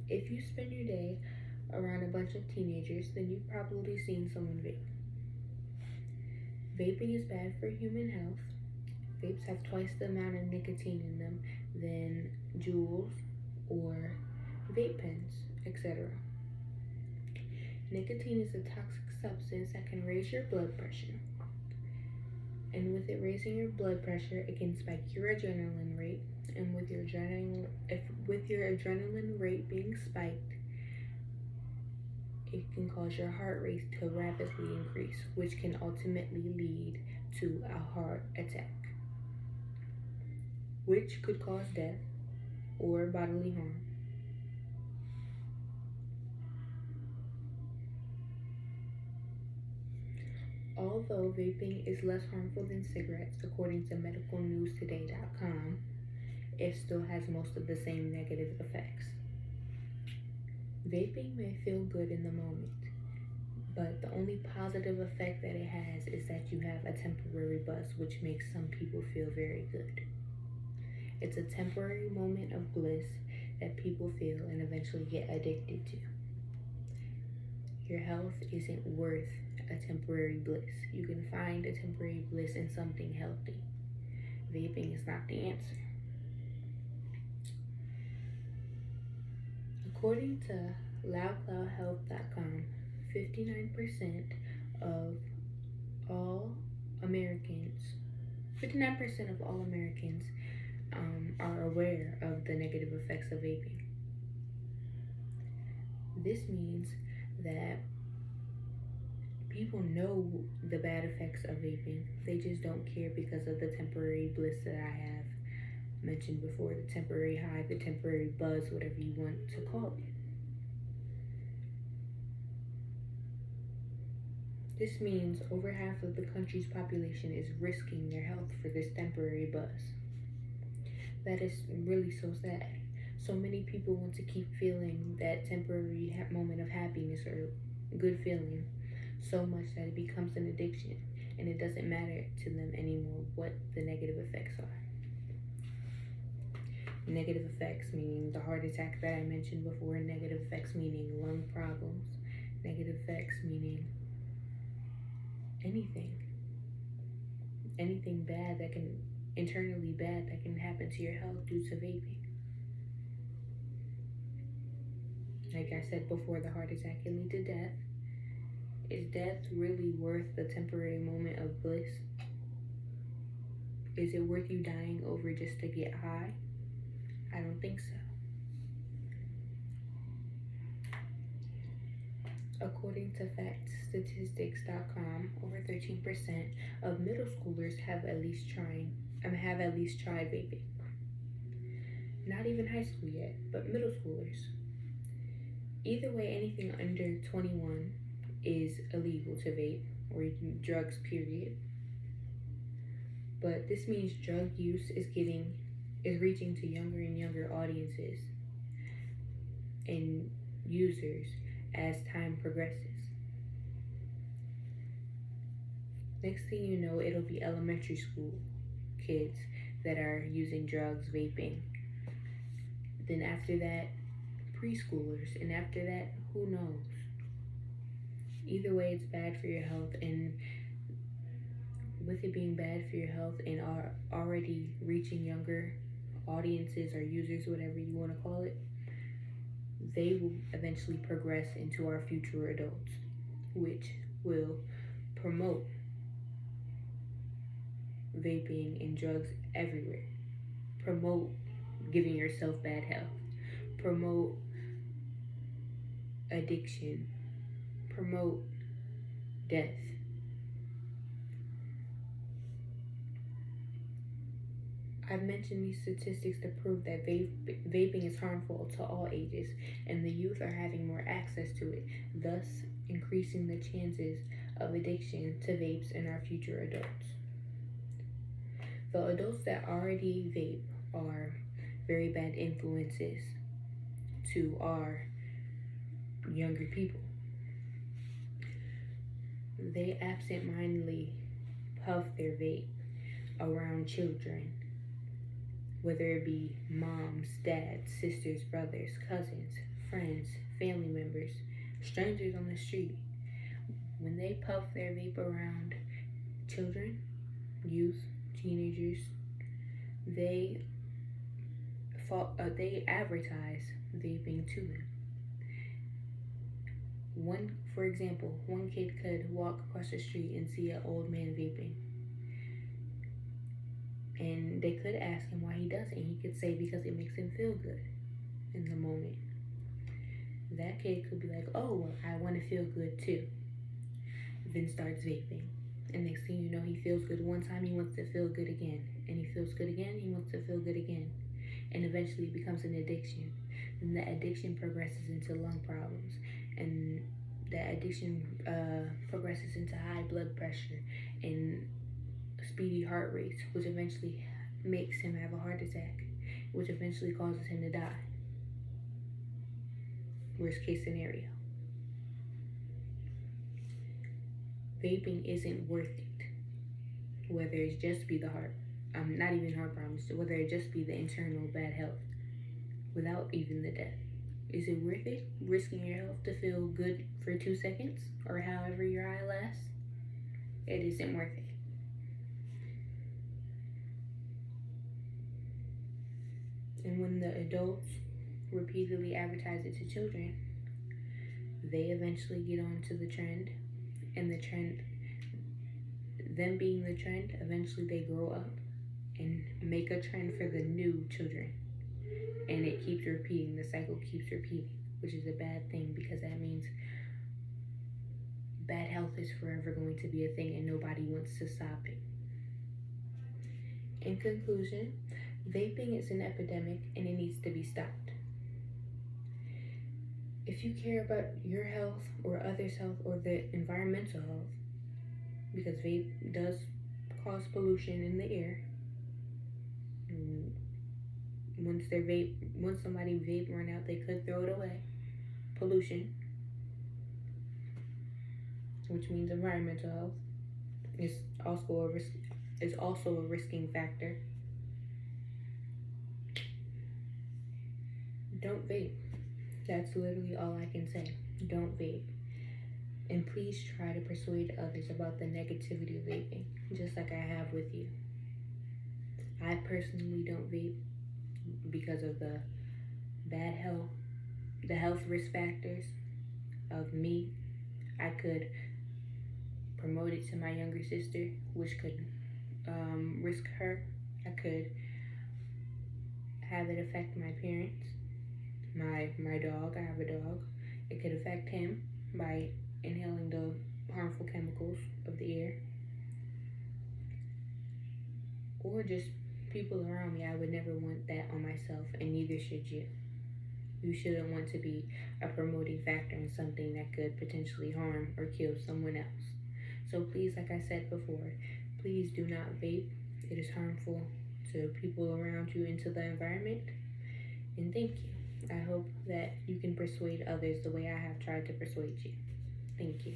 If you spend your day around a bunch of teenagers, then you've probably seen someone vape. Vaping is bad for human health. Vapes have twice the amount of nicotine in them than Juuls or vape pens, etc. Nicotine is a toxic substance that can raise your blood pressure. And with it raising your blood pressure, it can spike your adrenaline rate. And with your adrenaline rate being spiked, it can cause your heart rate to rapidly increase, which can ultimately lead to a heart attack, which could cause death or bodily harm. Although vaping is less harmful than cigarettes, according to medicalnewstoday.com, it still has most of the same negative effects. Vaping may feel good in the moment, but the only positive effect that it has is that you have a temporary buzz, which makes some people feel very good. It's a temporary moment of bliss that people feel and eventually get addicted to. Your health isn't worth a temporary bliss. You can find a temporary bliss in something healthy. Vaping is not the answer. According to loudcloudhealth.com, 59% of all Americans, 59% of all Americans are aware of the negative effects of vaping. This means that people know the bad effects of vaping. They just don't care because of the temporary bliss that I have mentioned before, the temporary high, the temporary buzz, whatever you want to call it. This means over half of the country's population is risking their health for this temporary buzz. That is really so sad. So many people want to keep feeling that temporary moment of happiness or good feeling so much that it becomes an addiction, and it doesn't matter to them anymore what the negative effects are. Negative effects meaning the heart attack that I mentioned before, negative effects meaning lung problems, negative effects meaning anything bad that can internally bad that can happen to your health due to vaping. Like I said before, the heart attack can lead to death. Is death really worth the temporary moment of bliss? Is it worth you dying over just to get high? I don't think so. According to factstatistics.com, over 13% of middle schoolers have at least tried vaping. Not even high school yet, but middle schoolers. Either way, anything under 21 is illegal to vape, or drugs, period. But this means drug use is reaching to younger and younger audiences and users as time progresses. Next thing you know, it'll be elementary school kids that are using drugs, vaping. Then after that, preschoolers, and after that, who knows? Either way, it's bad for your health, and with it being bad for your health and are already reaching younger audiences or users, whatever you want to call it, they will eventually progress into our future adults, which will promote vaping and drugs everywhere, promote giving yourself bad health, promote addiction, promote death. I've mentioned these statistics to prove that vaping is harmful to all ages, and the youth are having more access to it, thus increasing the chances of addiction to vapes in our future adults. The adults that already vape are very bad influences to our younger people. They absentmindedly puff their vape around children, whether it be moms, dads, sisters, brothers, cousins, friends, family members, strangers on the street, when they puff their vape around children, youth, teenagers, they they advertise vaping to them. For example, one kid could walk across the street and see an old man vaping, and they could ask him why he does it. He could say because it makes him feel good in the moment. That kid could be like, "Oh, well, I want to feel good too." Then starts vaping, and next thing you know, he feels good one time. He wants to feel good again, and he feels good again. He wants to feel good again, and eventually it becomes an addiction. Then the addiction progresses into lung problems, and that addiction progresses into high blood pressure and speedy heart rates, which eventually makes him have a heart attack, which eventually causes him to die. Worst case scenario. Vaping isn't worth it. Whether it's just be the heart, not even heart problems, whether it just be the internal bad health, without even the death. Is it worth it? Risking your health to feel good for 2 seconds or however your high lasts? It isn't worth it. And when the adults repeatedly advertise it to children, they eventually get onto the trend, and the trend, them being the trend, eventually they grow up and make a trend for the new children. And it keeps repeating, the cycle keeps repeating, which is a bad thing because that means bad health is forever going to be a thing and nobody wants to stop it. In conclusion, vaping is an epidemic and it needs to be stopped. If you care about your health or others' health or the environmental health, because vape does cause pollution in the air, once somebody vape run out, they could throw it away. Pollution, which means environmental health, is also a risking factor. Don't vape. That's literally all I can say. Don't vape. And please try to persuade others about the negativity of vaping, just like I have with you. I personally don't vape because of the bad health, the health risk factors of me. I could promote it to my younger sister, which could risk her. I could have it affect my parents, my dog. I have a dog. It could affect him by inhaling the harmful chemicals of the air, or just people around me. I would never want that on myself, and neither should you. You shouldn't want to be a promoting factor in something that could potentially harm or kill someone else. So please, like I said before, please do not vape. It is harmful to people around you and to the environment. And thank you. I hope that you can persuade others the way I have tried to persuade you. Thank you.